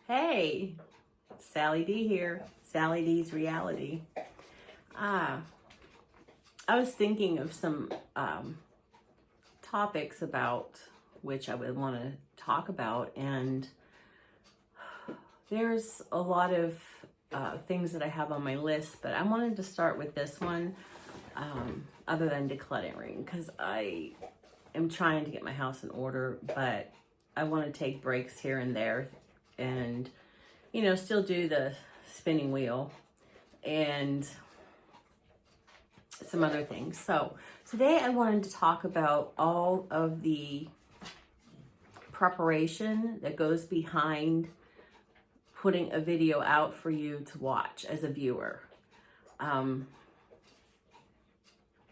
Hey, Sally D here. Sally D's Reality. I was thinking of some topics about which I would want to talk about, and there's a lot of things that I have on my list, but I wanted to start with this one, other than decluttering, because I am trying to get my house in order, but I want to take breaks here and there and, still do the spinning wheel and some other things. So today I wanted to talk about all of the preparation that goes behind putting a video out for you to watch as a viewer.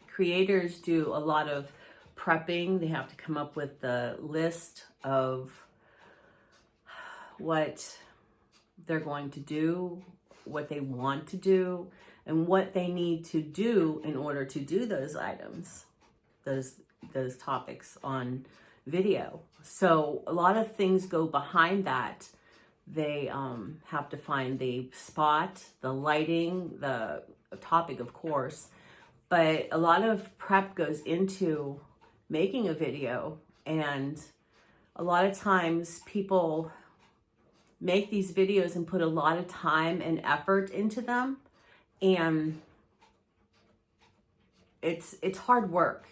Creators do a lot of prepping. They have to come up with the list of what they're going to do, what they want to do, and what they need to do in order to do those items, those topics on video. So a lot of things go behind that. They have to find the spot, the lighting, the topic, of course, but a lot of prep goes into making a video, and a lot of times people make these videos and put a lot of time and effort into them, and it's hard work.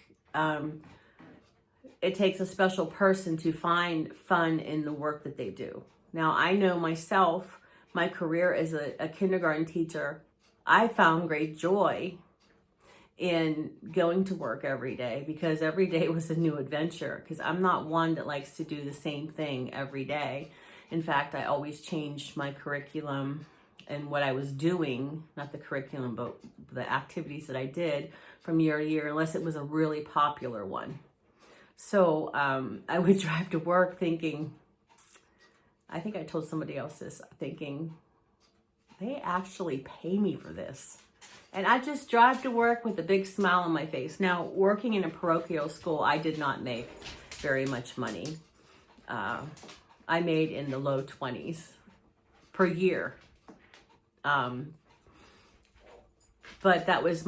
It takes a special person to find fun in the work that they do. Now, I know myself, my career as a kindergarten teacher, I found great joy in going to work every day, because every day was a new adventure, because I'm not one that likes to do the same thing every day. In fact, I always changed my curriculum and what I was doing, not the curriculum, but the activities that I did from year to year, unless it was a really popular one. So I would drive to work thinking, I think I told somebody else this, thinking, they actually pay me for this. And I just drive to work with a big smile on my face. Now, working in a parochial school, I did not make very much money. I made in the low 20s per year. But that was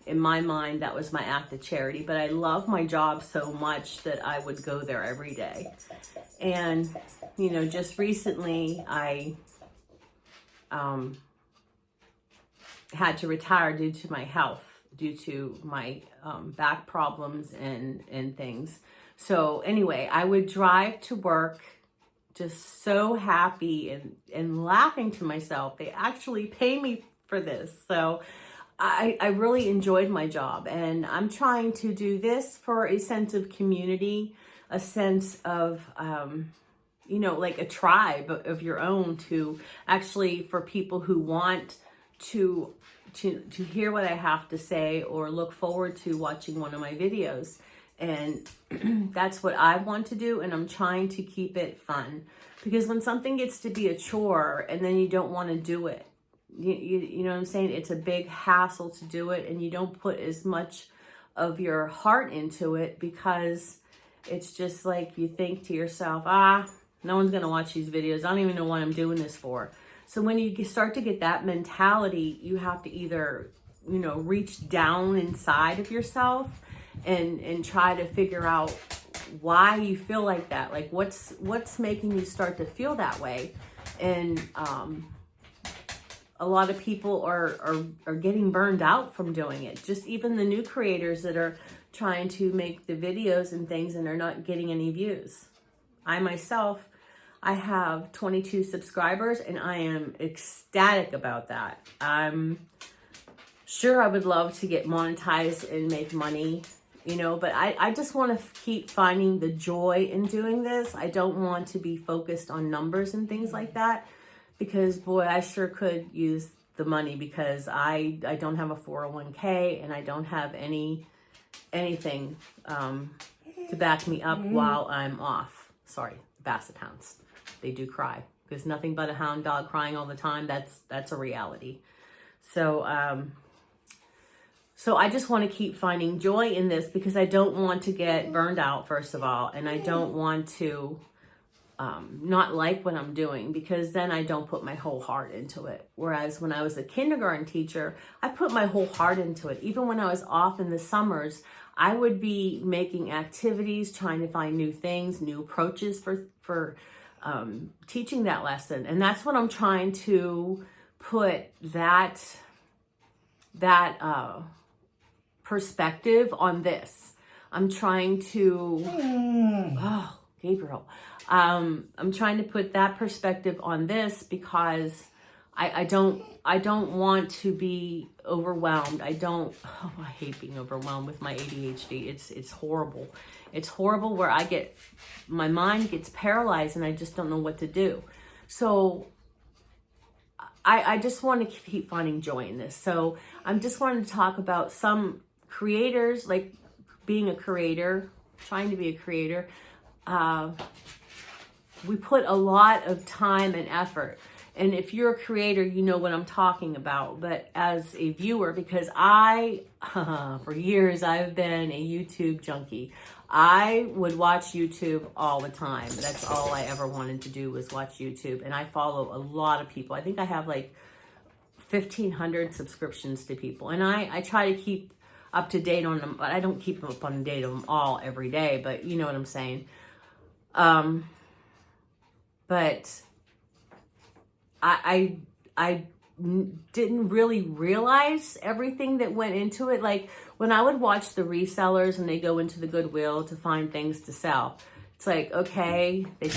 in my mind, that was my act of charity. But I love my job so much that I would go there every day. And, just recently I had to retire due to my health, due to my back problems and things. So anyway, I would drive to work just so happy and laughing to myself. They actually pay me for this. So I really enjoyed my job, and I'm trying to do this for a sense of community, a sense of, like a tribe of your own, to actually, for people who want to hear what I have to say or look forward to watching one of my videos. And that's what I want to do, and I'm trying to keep it fun, because when something gets to be a chore and then you don't want to do it, you know what I'm saying? It's a big hassle to do it, and you don't put as much of your heart into it, because it's just like you think to yourself, no one's going to watch these videos. I don't even know what I'm doing this for. So when you start to get that mentality, you have to either, reach down inside of yourself and try to figure out why you feel like that. Like what's making you start to feel that way. And a lot of people are getting burned out from doing it. Just even the new creators that are trying to make the videos and things and are not getting any views. I myself, I have 22 subscribers, and I am ecstatic about that. I'm sure I would love to get monetized and make money, but I just want to keep finding the joy in doing this. I don't want to be focused on numbers and things like that, because boy, I sure could use the money, because I don't have a 401k, and I don't have anything to back me up while I'm off. Sorry, basset hounds. They do cry, because nothing but a hound dog crying all the time, that's a reality. So I just want to keep finding joy in this, because I don't want to get burned out, first of all, and I don't want to not like what I'm doing, because then I don't put my whole heart into it. Whereas when I was a kindergarten teacher, I put my whole heart into it. Even when I was off in the summers, I would be making activities, trying to find new things, new approaches for teaching that lesson. And that's what I'm trying to put that perspective on this. I'm trying to, oh, Gabriel. I'm trying to put that perspective on this because I don't want to be overwhelmed. I hate being overwhelmed with my ADHD. It's horrible. It's horrible where my mind gets paralyzed and I just don't know what to do. So I just want to keep finding joy in this. So I'm just wanting to talk about some creators, like being a creator, trying to be a creator. We put a lot of time and effort. And if you're a creator, you know what I'm talking about. But as a viewer, because for years, I've been a YouTube junkie. I would watch YouTube all the time. That's all I ever wanted to do was watch YouTube. And I follow a lot of people. I think I have like 1,500 subscriptions to people. And I try to keep up to date on them, but I don't keep up on date on them all every day. But you know what I'm saying. But I didn't really realize everything that went into it. Like when I would watch the resellers and they go into the Goodwill to find things to sell, it's like, okay, they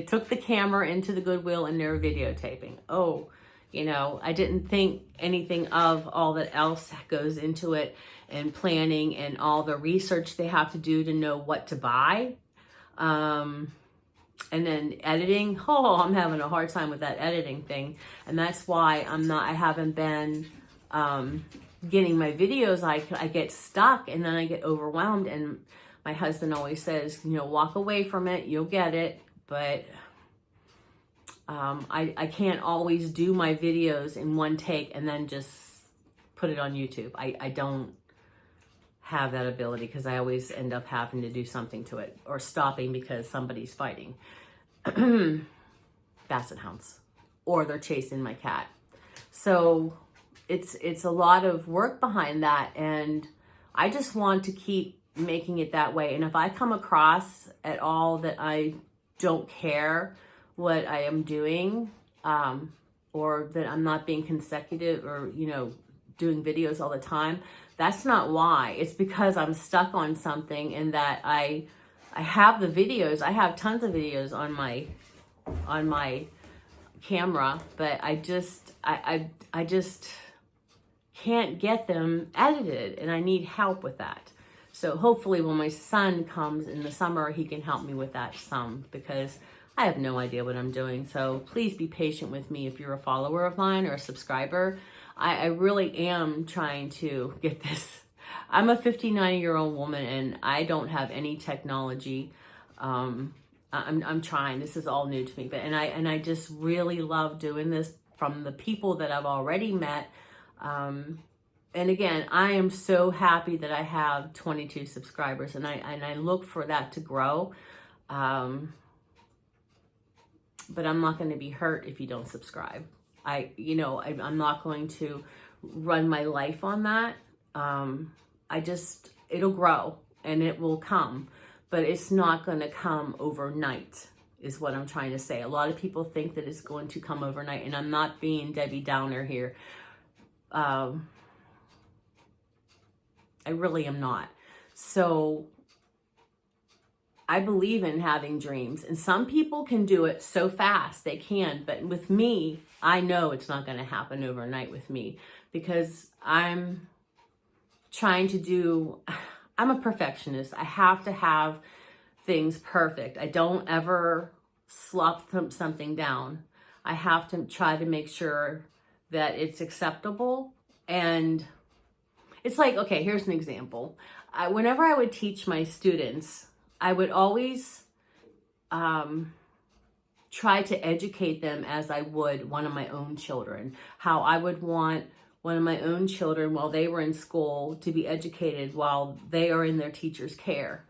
took the camera into the Goodwill and they're videotaping. Oh, I didn't think anything of all that else goes into it, and planning and all the research they have to do to know what to buy. And then editing, I'm having a hard time with that editing thing. And that's why I haven't been getting my videos. I get stuck and then I get overwhelmed. And my husband always says, walk away from it, you'll get it. But I can't always do my videos in one take and then just put it on YouTube. I don't have that ability because I always end up having to do something to it or stopping because somebody's fighting basset hounds or they're chasing my cat. So it's a lot of work behind that, and I just want to keep making it that way. And if I come across at all that I don't care what I am doing, or that I'm not being consecutive or doing videos all the time, that's not why. It's because I'm stuck on something, and that I have the videos. I have tons of videos on my camera, but I just can't get them edited, and I need help with that. So hopefully when my son comes in the summer, he can help me with that some, because I have no idea what I'm doing. So please be patient with me if you're a follower of mine or a subscriber. I really am trying to get this. I'm a 59-year-old woman and I don't have any technology. I'm trying. This is all new to me, but I just really love doing this from the people that I've already met. And again, I am so happy that I have 22 subscribers, and I look for that to grow. But I'm not going to be hurt if you don't subscribe. I'm not going to run my life on that. It'll grow and it will come, but it's not going to come overnight is what I'm trying to say. A lot of people think that it's going to come overnight, and I'm not being Debbie Downer here. I really am not. So I believe in having dreams, and some people can do it so fast, they can, but with me, I know it's not going to happen overnight with me, because I'm a perfectionist. I have to have things perfect. I don't ever slop something down. I have to try to make sure that it's acceptable. And it's like, okay, here's an example. Whenever I would teach my students, I would always try to educate them as I would one of my own children. How I would want one of my own children, while they were in school, to be educated while they are in their teacher's care.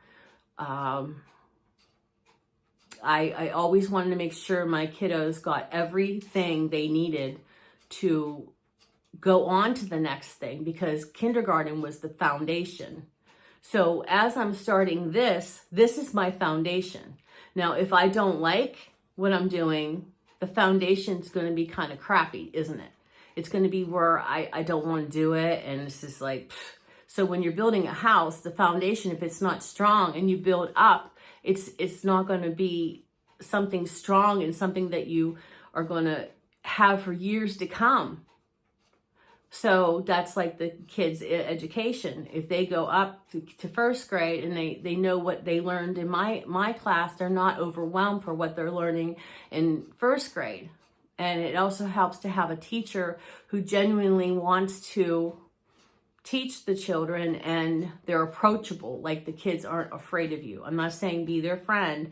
I always wanted to make sure my kiddos got everything they needed to go on to the next thing, because kindergarten was the foundation. So as I'm starting this is my foundation. Now, if I don't like what I'm doing, the foundation's going to be kind of crappy, isn't it? It's going to be where I don't want to do it. And it's just like, pfft. So when you're building a house, the foundation, if it's not strong and you build up, it's not going to be something strong and something that you are going to have for years to come. So that's like the kids' education. If they go up to first grade and they know what they learned in my class, they're not overwhelmed for what they're learning in first grade. And it also helps to have a teacher who genuinely wants to teach the children, and they're approachable, like the kids aren't afraid of you. I'm not saying be their friend,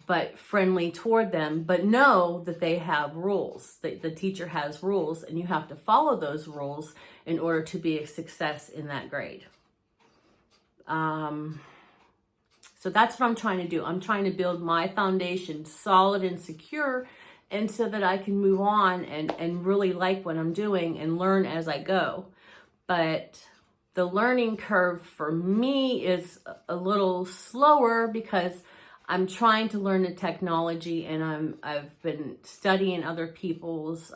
but friendly toward them, but know that they have rules. The teacher has rules, and you have to follow those rules in order to be a success in that grade. So that's what I'm trying to do. I'm trying to build my foundation solid and secure, and so that I can move on and really like what I'm doing and learn as I go. But the learning curve for me is a little slower because I'm trying to learn the technology, and I've been studying other people's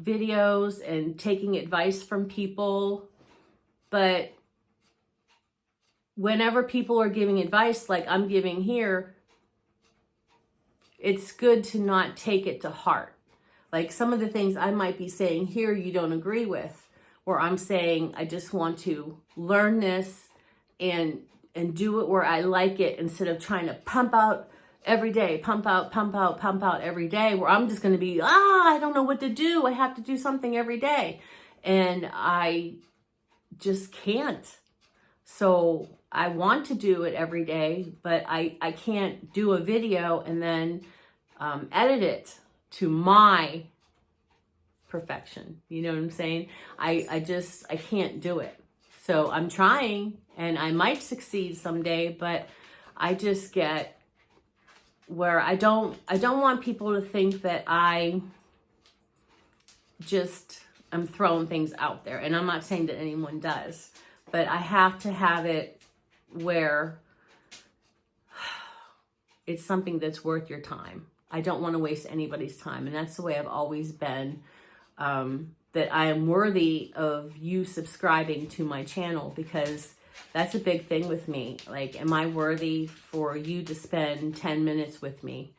videos and taking advice from people. But whenever people are giving advice like I'm giving here, it's good to not take it to heart. Like some of the things I might be saying here you don't agree with, or I'm saying I just want to learn this and do it where I like it, instead of trying to pump out every day, pump out every day, where I'm just going to be, I don't know what to do. I have to do something every day. And I just can't. So I want to do it every day, but I can't do a video and then edit it to my perfection. You know what I'm saying? I can't do it. So I'm trying, and I might succeed someday, but I just get where I don't want people to think that I'm throwing things out there. And I'm not saying that anyone does, but I have to have it where it's something that's worth your time. I don't want to waste anybody's time. And that's the way I've always been, that I am worthy of you subscribing to my channel, because that's a big thing with me. Like, am I worthy for you to spend 10 minutes with me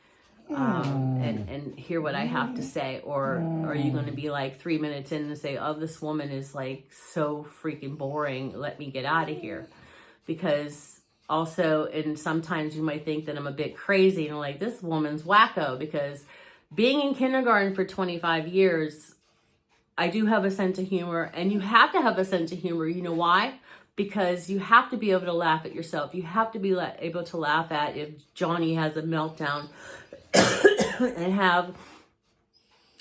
and hear what I have to say? Or are you going to be like 3 minutes in and say, oh, this woman is like so freaking boring, let me get out of here? Because also, and sometimes you might think that I'm a bit crazy and like, this woman's wacko, because being in kindergarten for 25 years, I do have a sense of humor, and you have to have a sense of humor. You know why? Because you have to be able to laugh at yourself. You have to be able to laugh at if Johnny has a meltdown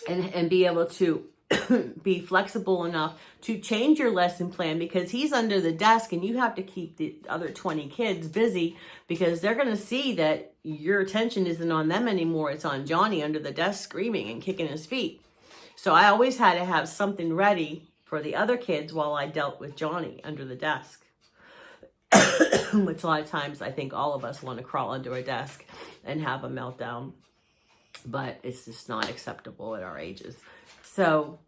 and be able to be flexible enough to change your lesson plan, because he's under the desk and you have to keep the other 20 kids busy, because they're going to see that your attention isn't on them anymore. It's on Johnny under the desk screaming and kicking his feet. So I always had to have something ready for the other kids while I dealt with Johnny under the desk. Which a lot of times I think all of us want to crawl under a desk and have a meltdown. But it's just not acceptable at our ages. So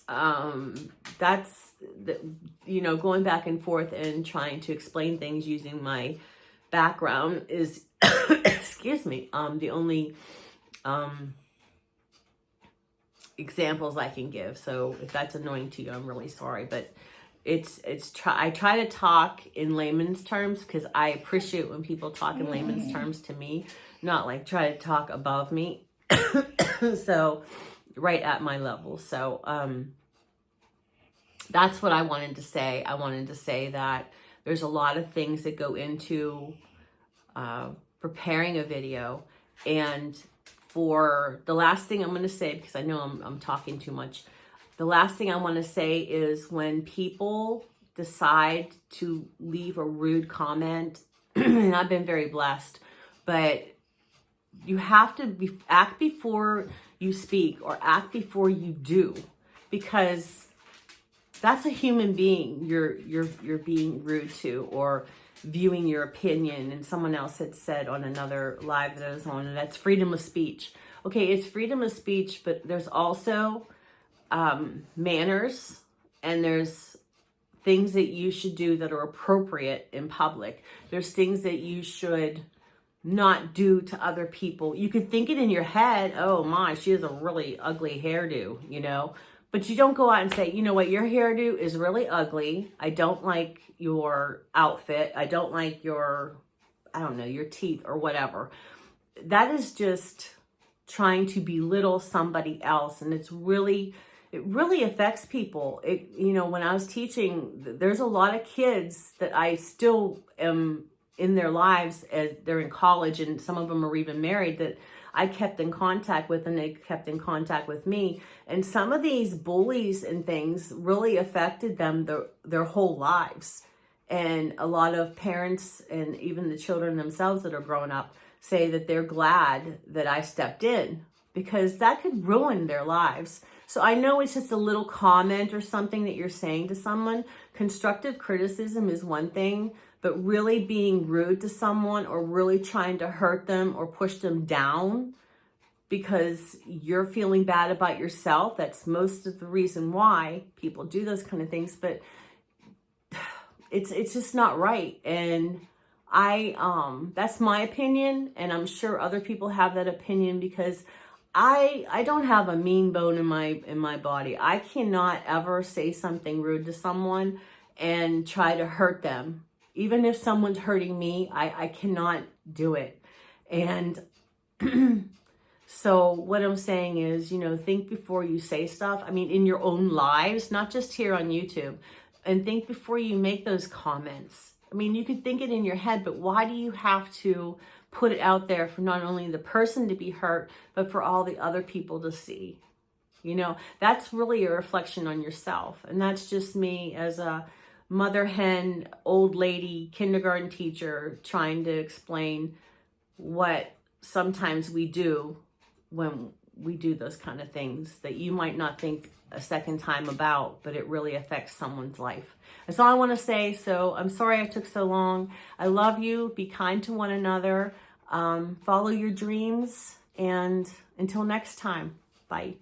that's, going back and forth and trying to explain things using my background is, excuse me, the only examples I can give. So if that's annoying to you, I'm really sorry, but I try to talk in layman's terms, because I appreciate when people talk in layman's terms to me, not like try to talk above me. So right at my level. So that's what I wanted to say. I wanted to say that there's a lot of things that go into preparing a video. And for the last thing I'm going to say, because I know I'm talking too much, the last thing I want to say is when people decide to leave a rude comment and I've been very blessed. But you have to act before you speak, or act before you do, because that's a human being you're being rude to, or viewing your opinion. And someone else had said on another live that I was on, and that's freedom of speech. Okay, it's freedom of speech, but there's also manners, and there's things that you should do that are appropriate in public. There's things that you should not do to other people. You could think it in your head, oh my, she has a really ugly hairdo, you know, but you don't go out and say, you know what, your hairdo is really ugly. I don't like your outfit. I don't like your, I don't know, your teeth or whatever. That is just trying to belittle somebody else. And it really affects people. You know, when I was teaching, there's a lot of kids that I still am in their lives as they're in college, and some of them are even married, that I kept in contact with, and they kept in contact with me. And some of these bullies and things really affected them their whole lives. And a lot of parents, and even the children themselves that are growing up, say that they're glad that I stepped in, because that could ruin their lives. So I know it's just a little comment or something that you're saying to someone. Constructive criticism is one thing, but really being rude to someone, or really trying to hurt them or push them down because you're feeling bad about yourself, that's most of the reason why people do those kind of things. But it's just not right. And that's my opinion, and I'm sure other people have that opinion, because I don't have a mean bone in my body. I cannot ever say something rude to someone and try to hurt them. Even if someone's hurting me, I cannot do it. And so what I'm saying is, you know, think before you say stuff. I mean, in your own lives, not just here on YouTube. And think before you make those comments. I mean, you could think it in your head, but why do you have to put it out there for not only the person to be hurt, but for all the other people to see? You know, that's really a reflection on yourself. And that's just me as a mother hen, old lady, kindergarten teacher, trying to explain what sometimes we do when we do those kind of things that you might not think a second time about, but it really affects someone's life. That's all I want to say. So I'm sorry I took so long. I love you. Be kind to one another. Follow your dreams. And until next time, bye.